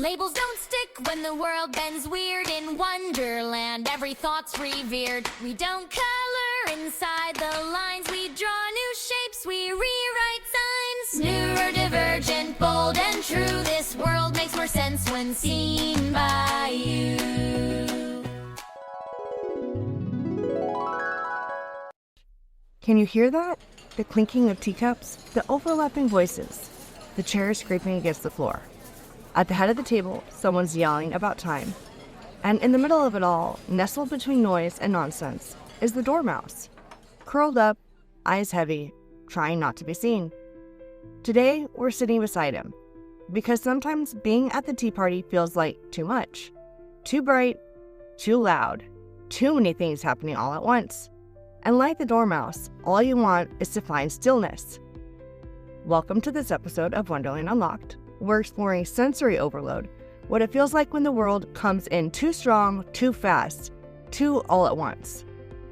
Labels don't stick when the world bends weird. In Wonderland, every thought's revered. We don't color inside the lines. We draw new shapes, we rewrite signs. Neurodivergent, bold and true. This world makes more sense when seen by you. Can you hear that? The clinking of teacups, the overlapping voices, the chairs scraping against the floor. At the head of the table, someone's yelling about time. And in the middle of it all, nestled between noise and nonsense, is the Dormouse. Curled up, eyes heavy, trying not to be seen. Today, we're sitting beside him, because sometimes being at the tea party feels like too much. Too bright, too loud, too many things happening all at once. And like the Dormouse, all you want is to find stillness. Welcome to this episode of Wonderland Unlocked. We're exploring sensory overload, what it feels like when the world comes in too strong, too fast, too all at once.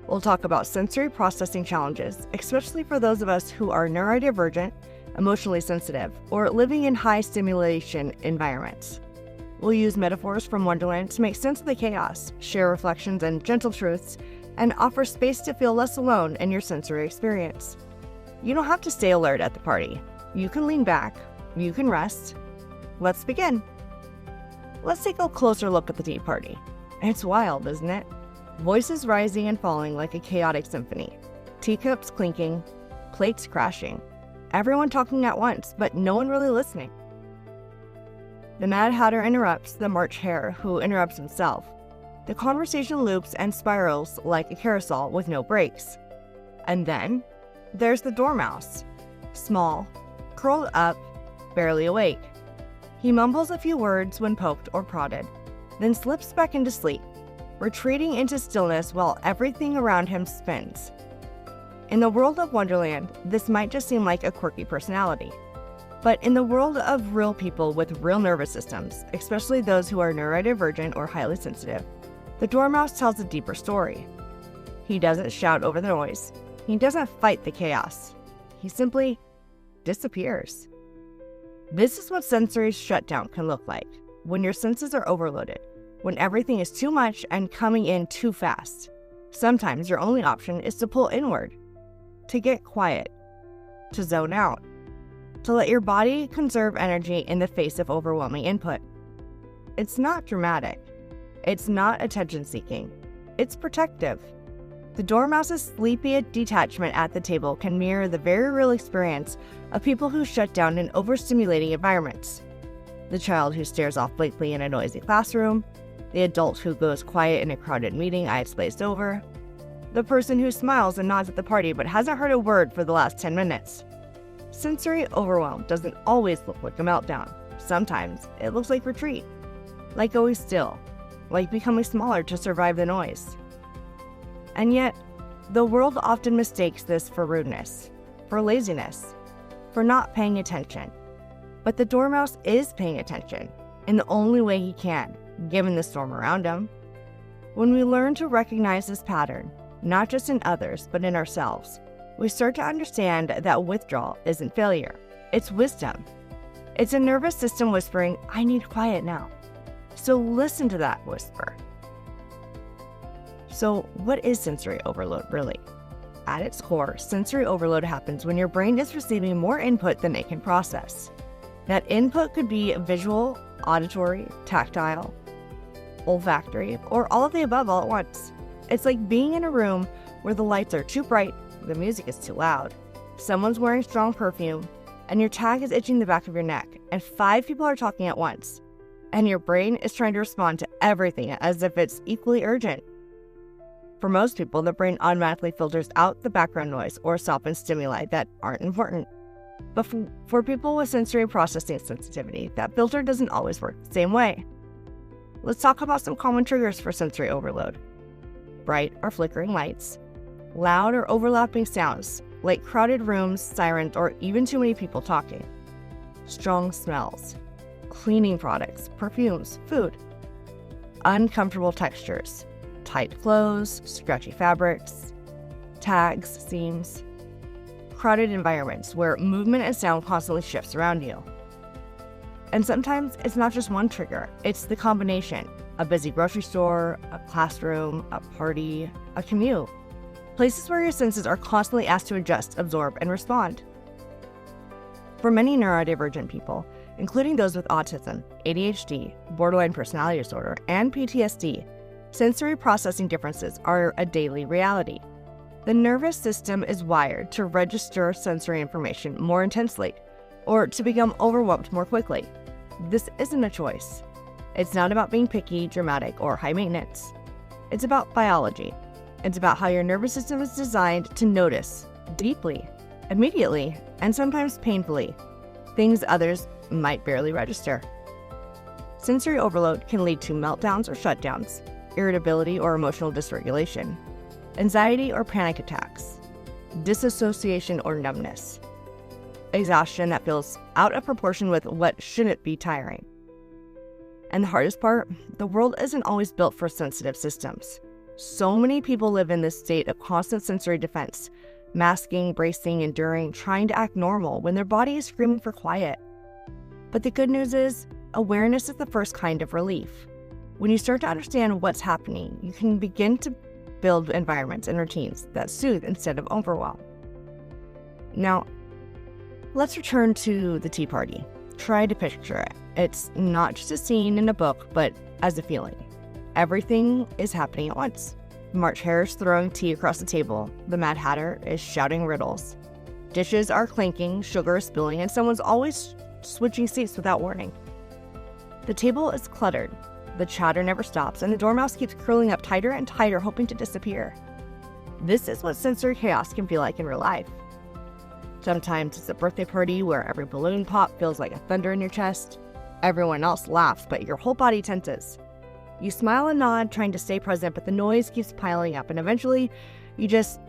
We'll talk about sensory processing challenges, especially for those of us who are neurodivergent, emotionally sensitive, or living in high stimulation environments. We'll use metaphors from Wonderland to make sense of the chaos, share reflections and gentle truths, and offer space to feel less alone in your sensory experience. You don't have to stay alert at the party. You can lean back. You can rest. Let's begin. Let's take a closer look at the tea party. It's wild, isn't it? Voices rising and falling like a chaotic symphony. Teacups clinking, plates crashing. Everyone talking at once, but no one really listening. The Mad Hatter interrupts the March Hare, who interrupts himself. The conversation loops and spirals like a carousel with no brakes. And then, there's the Dormouse. Small, curled up, barely awake. He mumbles a few words when poked or prodded, then slips back into sleep, retreating into stillness while everything around him spins. In the world of Wonderland, this might just seem like a quirky personality. But in the world of real people with real nervous systems, especially those who are neurodivergent or highly sensitive, the Dormouse tells a deeper story. He doesn't shout over the noise. He doesn't fight the chaos. He simply disappears. This is what sensory shutdown can look like, when your senses are overloaded, when everything is too much and coming in too fast. Sometimes your only option is to pull inward, to get quiet, to zone out, to let your body conserve energy in the face of overwhelming input. It's not dramatic. It's not attention-seeking. It's protective. The Dormouse's sleepy detachment at the table can mirror the very real experience of people who shut down in overstimulating environments. The child who stares off blankly in a noisy classroom, the adult who goes quiet in a crowded meeting, eyes glazed over, the person who smiles and nods at the party but hasn't heard a word for the last 10 minutes. Sensory overwhelm doesn't always look like a meltdown. Sometimes it looks like retreat, like going still, like becoming smaller to survive the noise. And yet, the world often mistakes this for rudeness, for laziness, for not paying attention. But the Dormouse is paying attention in the only way he can, given the storm around him. When we learn to recognize this pattern, not just in others, but in ourselves, we start to understand that withdrawal isn't failure, it's wisdom. It's a nervous system whispering, I need quiet now. So listen to that whisper. So what is sensory overload really? At its core, sensory overload happens when your brain is receiving more input than it can process. That input could be visual, auditory, tactile, olfactory, or all of the above all at once. It's like being in a room where the lights are too bright, the music is too loud, someone's wearing strong perfume, and your tag is itching the back of your neck, and 5 people are talking at once, and your brain is trying to respond to everything as if it's equally urgent. For most people, the brain automatically filters out the background noise or softens stimuli that aren't important. But for people with sensory processing sensitivity, that filter doesn't always work the same way. Let's talk about some common triggers for sensory overload. Bright or flickering lights, loud or overlapping sounds, like crowded rooms, sirens, or even too many people talking. Strong smells, cleaning products, perfumes, food. Uncomfortable textures, tight clothes, stretchy fabrics, tags, seams. Crowded environments where movement and sound constantly shifts around you. And sometimes it's not just one trigger, it's the combination. A busy grocery store, a classroom, a party, a commute. Places where your senses are constantly asked to adjust, absorb, and respond. For many neurodivergent people, including those with autism, ADHD, borderline personality disorder, and PTSD, sensory processing differences are a daily reality. The nervous system is wired to register sensory information more intensely, or to become overwhelmed more quickly. This isn't a choice. It's not about being picky, dramatic, or high maintenance. It's about biology. It's about how your nervous system is designed to notice deeply, immediately, and sometimes painfully, things others might barely register. Sensory overload can lead to meltdowns or shutdowns, irritability or emotional dysregulation, anxiety or panic attacks, disassociation or numbness, exhaustion that feels out of proportion with what shouldn't be tiring. And the hardest part, the world isn't always built for sensitive systems. So many people live in this state of constant sensory defense, masking, bracing, enduring, trying to act normal when their body is screaming for quiet. But the good news is, awareness is the first kind of relief. When you start to understand what's happening, you can begin to build environments and routines that soothe instead of overwhelm. Now, let's return to the tea party. Try to picture it. It's not just a scene in a book, but as a feeling. Everything is happening at once. March Hare is throwing tea across the table. The Mad Hatter is shouting riddles. Dishes are clinking, sugar is spilling, and someone's always switching seats without warning. The table is cluttered. The chatter never stops, and the Dormouse keeps curling up tighter and tighter, hoping to disappear. This is what sensory chaos can feel like in real life. Sometimes it's a birthday party where every balloon pop feels like a thunder in your chest. Everyone else laughs, but your whole body tenses. You smile and nod, trying to stay present, but the noise keeps piling up, and eventually, you just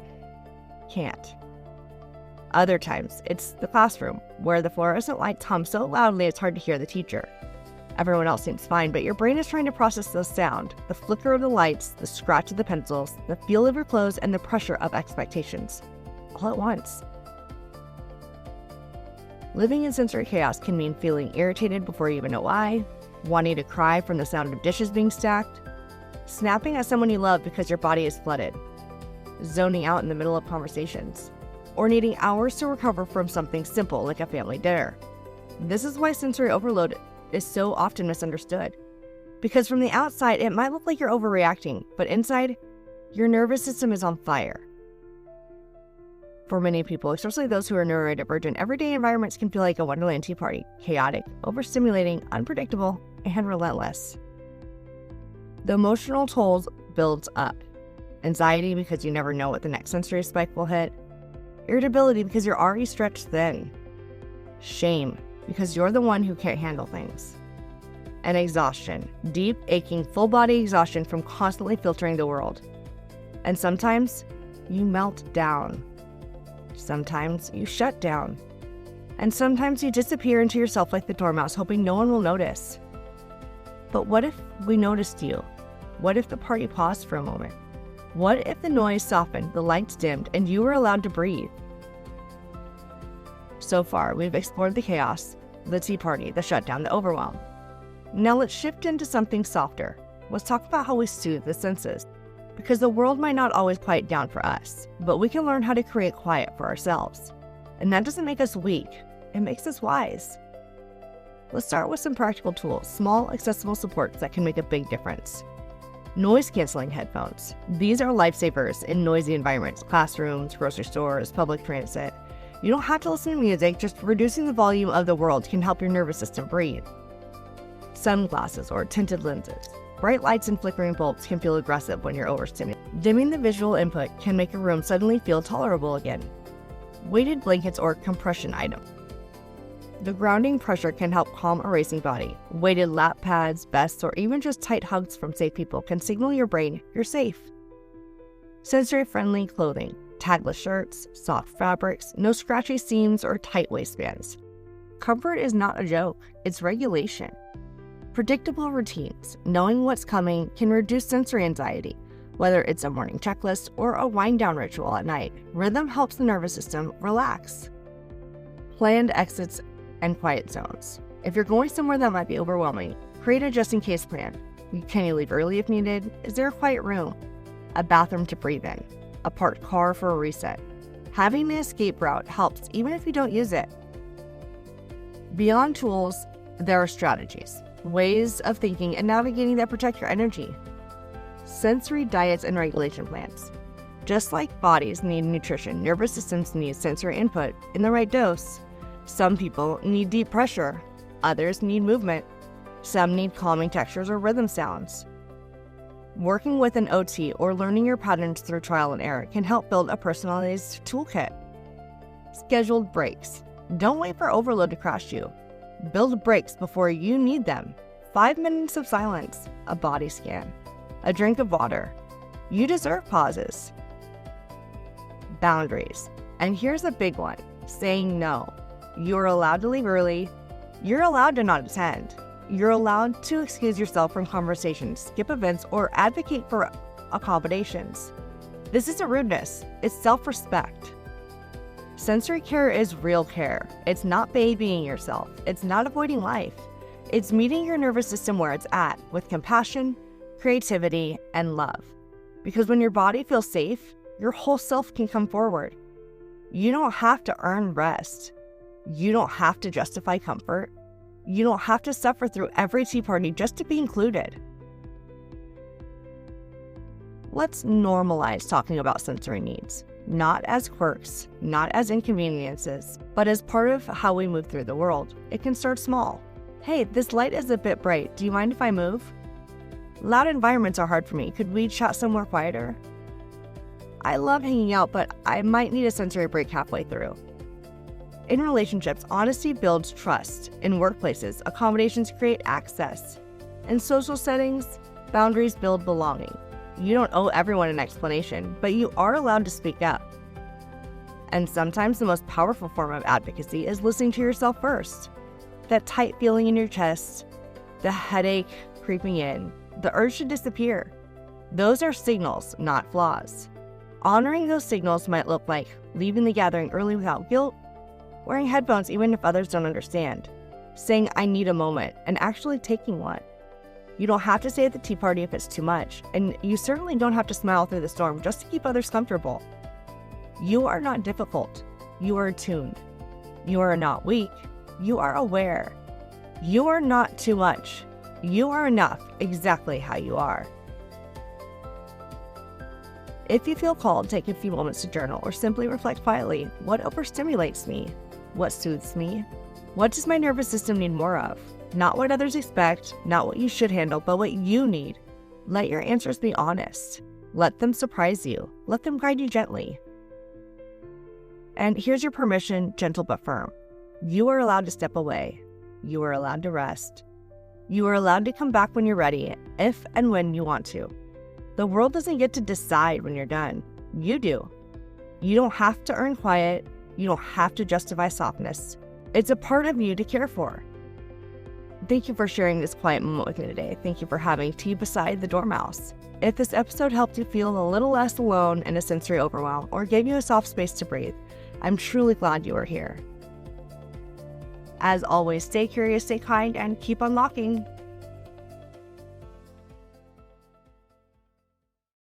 can't. Other times, it's the classroom, where the fluorescent lights hum so loudly it's hard to hear the teacher. Everyone else seems fine, but your brain is trying to process the sound, the flicker of the lights, the scratch of the pencils, the feel of your clothes, and the pressure of expectations, all at once. Living in sensory chaos can mean feeling irritated before you even know why, wanting to cry from the sound of dishes being stacked, snapping at someone you love because your body is flooded, zoning out in the middle of conversations, or needing hours to recover from something simple like a family dinner. This is why sensory overload is so often misunderstood. Because from the outside, it might look like you're overreacting, but inside, your nervous system is on fire. For many people, especially those who are neurodivergent, everyday environments can feel like a Wonderland tea party, chaotic, overstimulating, unpredictable, and relentless. The emotional tolls builds up. Anxiety because you never know what the next sensory spike will hit. Irritability because you're already stretched thin. Shame because you're the one who can't handle things. And exhaustion, deep, aching, full-body exhaustion from constantly filtering the world. And sometimes you melt down. Sometimes you shut down. And sometimes you disappear into yourself like the Dormouse, hoping no one will notice. But what if we noticed you? What if the party paused for a moment? What if the noise softened, the lights dimmed, and you were allowed to breathe? So far, we've explored the chaos, the tea party, the shutdown, the overwhelm. Now let's shift into something softer. Let's talk about how we soothe the senses. Because the world might not always quiet down for us, but we can learn how to create quiet for ourselves. And that doesn't make us weak, it makes us wise. Let's start with some practical tools, small, accessible supports that can make a big difference. Noise-canceling headphones. These are lifesavers in noisy environments, classrooms, grocery stores, public transit. You don't have to listen to music, just reducing the volume of the world can help your nervous system breathe. Sunglasses or tinted lenses. Bright lights and flickering bulbs can feel aggressive when you're overstimulated. Dimming the visual input can make a room suddenly feel tolerable again. Weighted blankets or compression items. The grounding pressure can help calm a racing body. Weighted lap pads, vests, or even just tight hugs from safe people can signal your brain you're safe. Sensory-friendly clothing. Tagless shirts, soft fabrics, no scratchy seams or tight waistbands. Comfort is not a joke, it's regulation. Predictable routines, knowing what's coming, can reduce sensory anxiety. Whether it's a morning checklist or a wind-down ritual at night, rhythm helps the nervous system relax. Planned exits and quiet zones. If you're going somewhere that might be overwhelming, create a just-in-case plan. Can you leave early if needed? Is there a quiet room? A bathroom to breathe in? A parked car for a reset? Having an escape route helps even if you don't use it. Beyond tools, there are strategies, ways of thinking and navigating that protect your energy. Sensory diets and regulation plans. Just like bodies need nutrition, nervous systems need sensory input in the right dose. Some people need deep pressure, others need movement. Some need calming textures or rhythm sounds. Working with an OT or learning your patterns through trial and error can help build a personalized toolkit. Scheduled breaks. Don't wait for overload to crash you. Build breaks before you need them. 5 minutes of silence, a body scan, a drink of water. You deserve pauses. Boundaries. And here's a big one, saying no. You're allowed to leave early. You're allowed to not attend. You're allowed to excuse yourself from conversations, skip events, or advocate for accommodations. This isn't rudeness, it's self-respect. Sensory care is real care. It's not babying yourself. It's not avoiding life. It's meeting your nervous system where it's at, with compassion, creativity, and love. Because when your body feels safe, your whole self can come forward. You don't have to earn rest. You don't have to justify comfort. You don't have to suffer through every tea party just to be included. Let's normalize talking about sensory needs, not as quirks, not as inconveniences, but as part of how we move through the world. It can start small. Hey, this light is a bit bright. Do you mind if I move? Loud environments are hard for me. Could we chat somewhere quieter? I love hanging out, but I might need a sensory break halfway through. In relationships, honesty builds trust. In workplaces, accommodations create access. In social settings, boundaries build belonging. You don't owe everyone an explanation, but you are allowed to speak up. And sometimes the most powerful form of advocacy is listening to yourself first. That tight feeling in your chest, the headache creeping in, the urge to disappear. Those are signals, not flaws. Honoring those signals might look like leaving the gathering early without guilt, wearing headphones even if others don't understand, saying I need a moment, and actually taking one. You don't have to stay at the tea party if it's too much, and you certainly don't have to smile through the storm just to keep others comfortable. You are not difficult. You are attuned. You are not weak. You are aware. You are not too much. You are enough exactly how you are. If you feel called, take a few moments to journal or simply reflect quietly. What overstimulates me? What soothes me? What does my nervous system need more of? Not what others expect, not what you should handle, but what you need. Let your answers be honest. Let them surprise you. Let them guide you gently. And here's your permission, gentle but firm. You are allowed to step away. You are allowed to rest. You are allowed to come back when you're ready, if and when you want to. The world doesn't get to decide when you're done. You do. You don't have to earn quiet. You don't have to justify softness. It's a part of you to care for. Thank you for sharing this quiet moment with me today. Thank you for having tea beside the Dormouse. If this episode helped you feel a little less alone in a sensory overwhelm or gave you a soft space to breathe, I'm truly glad you are here. As always, stay curious, stay kind, and keep unlocking.